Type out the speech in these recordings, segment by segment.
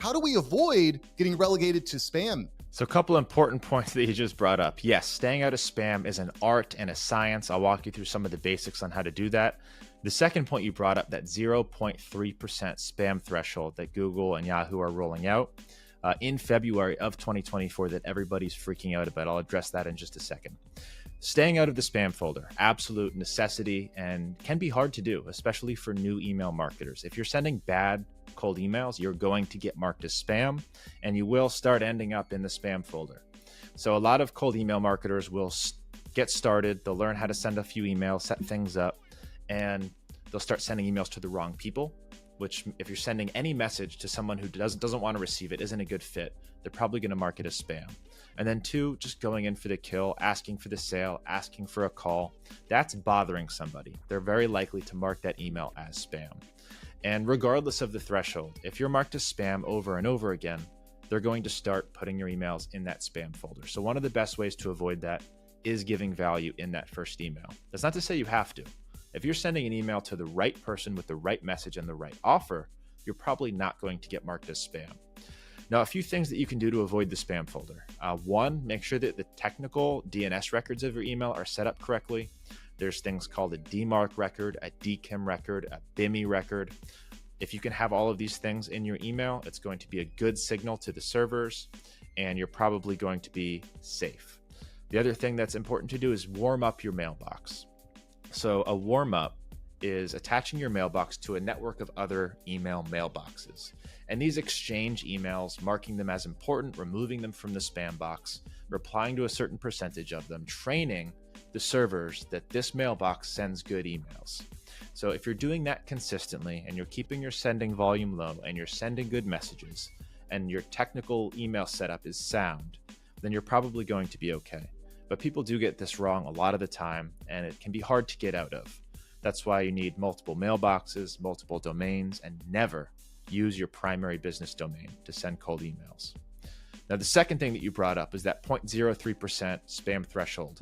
how do we avoid getting relegated to spam? So a couple important points that you just brought up. Yes, staying out of spam is an art and a science. I'll walk you through some of the basics on how to do that. The second point you brought up, that 0.3% spam threshold that Google and Yahoo are rolling out in February of 2024 that everybody's freaking out about. I'll address that in just a second. Staying out of the spam folder, absolute necessity, and can be hard to do, especially for new email marketers. If you're sending bad cold emails, you're going to get marked as spam, and you will start ending up in the spam folder. So a lot of cold email marketers will get started, they'll learn how to send a few emails, set things up, and they'll start sending emails to the wrong people, which if you're sending any message to someone who doesn't want to receive it, isn't a good fit, they're probably going to mark it as spam. And then two, just going in for the kill, asking for the sale, asking for a call, that's bothering somebody. They're very likely to mark that email as spam. And regardless of the threshold, if you're marked as spam over and over again, they're going to start putting your emails in that spam folder. So one of the best ways to avoid that is giving value in that first email. That's not to say you have to. If you're sending an email to the right person with the right message and the right offer, you're probably not going to get marked as spam. Now, a few things that you can do to avoid the spam folder. One, make sure that the technical DNS records of your email are set up correctly. There's things called a DMARC record, a DKIM record, a BIMI record. If you can have all of these things in your email, it's going to be a good signal to the servers, and you're probably going to be safe. The other thing that's important to do is warm up your mailbox. So a warm up is attaching your mailbox to a network of other email mailboxes. And these exchange emails, marking them as important, removing them from the spam box, replying to a certain percentage of them, training the servers that this mailbox sends good emails. So if you're doing that consistently and you're keeping your sending volume low and you're sending good messages and your technical email setup is sound, then you're probably going to be okay. But people do get this wrong a lot of the time, and it can be hard to get out of. That's why you need multiple mailboxes, multiple domains, and never use your primary business domain to send cold emails. Now, the second thing that you brought up is that 0.03% spam threshold.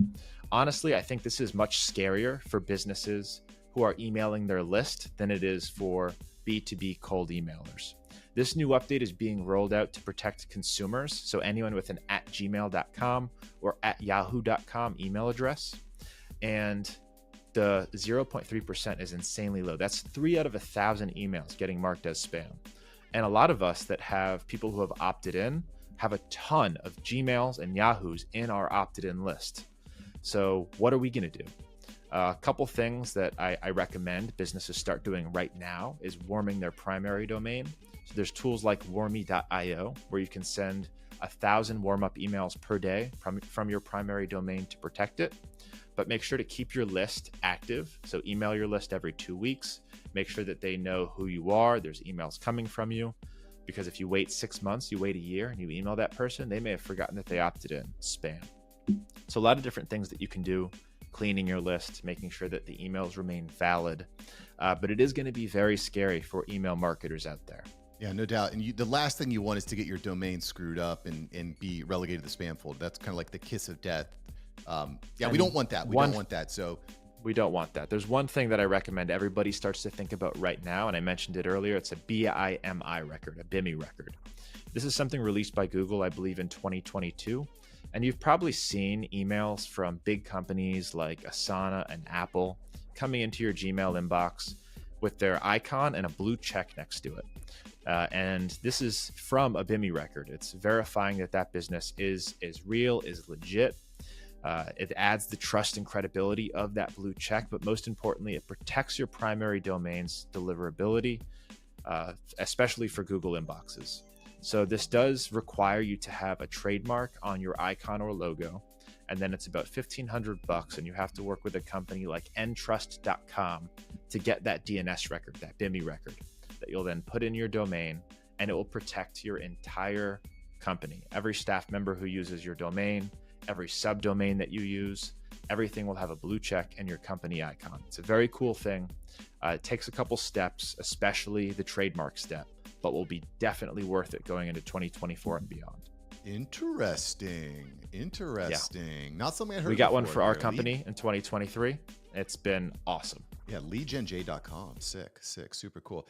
Honestly, I think this is much scarier for businesses who are emailing their list than it is for B2B cold emailers. This new update is being rolled out to protect consumers, so anyone with an @gmail.com or @yahoo.com email address. And the 0.3% is insanely low. That's 3 out of 1,000 emails getting marked as spam. And a lot of us that have people who have opted in have a ton of Gmails and Yahoos in our opted in list. So what are we going to do? A couple things that I recommend businesses start doing right now is warming their primary domain. So there's tools like warmy.io where you can send 1,000 warm-up emails per day from your primary domain to protect it. But make sure to keep your list active. So email your list every 2 weeks. Make sure that they know who you are. There's emails coming from you. Because if you wait 6 months, you wait a year, and you email that person, they may have forgotten that they opted in. Spam. So a lot of different things that you can do. Cleaning your list, making sure that the emails remain valid. But it is going to be very scary for email marketers out there. Yeah, no doubt. And the last thing you want is to get your domain screwed up and be relegated to the spam folder. That's kind of like the kiss of death. We don't want that. We don't want that. So we don't want that. There's one thing that I recommend everybody starts to think about right now, and I mentioned it earlier. It's a BIMI record, a BIMI record. This is something released by Google, I believe, in 2022. And you've probably seen emails from big companies like Asana and Apple coming into your Gmail inbox with their icon and a blue check next to it. And this is from a BIMI record. It's verifying that that business is real, is legit. It adds the trust and credibility of that blue check, but most importantly, it protects your primary domain's deliverability, especially for Google inboxes. So this does require you to have a trademark on your icon or logo, and then it's about $1,500, and you have to work with a company like Entrust.com to get that DNS record, that BIMI record, that you'll then put in your domain, and it will protect your entire company. Every staff member who uses your domain, every subdomain that you use, everything will have a blue check and your company icon. It's a very cool thing. It takes a couple steps, especially the trademark step, but will be definitely worth it going into 2024 and beyond. Interesting. Yeah. Not something I heard. We got one for our company in 2023. It's been awesome. Yeah, leadgenj.com. Sick, super cool.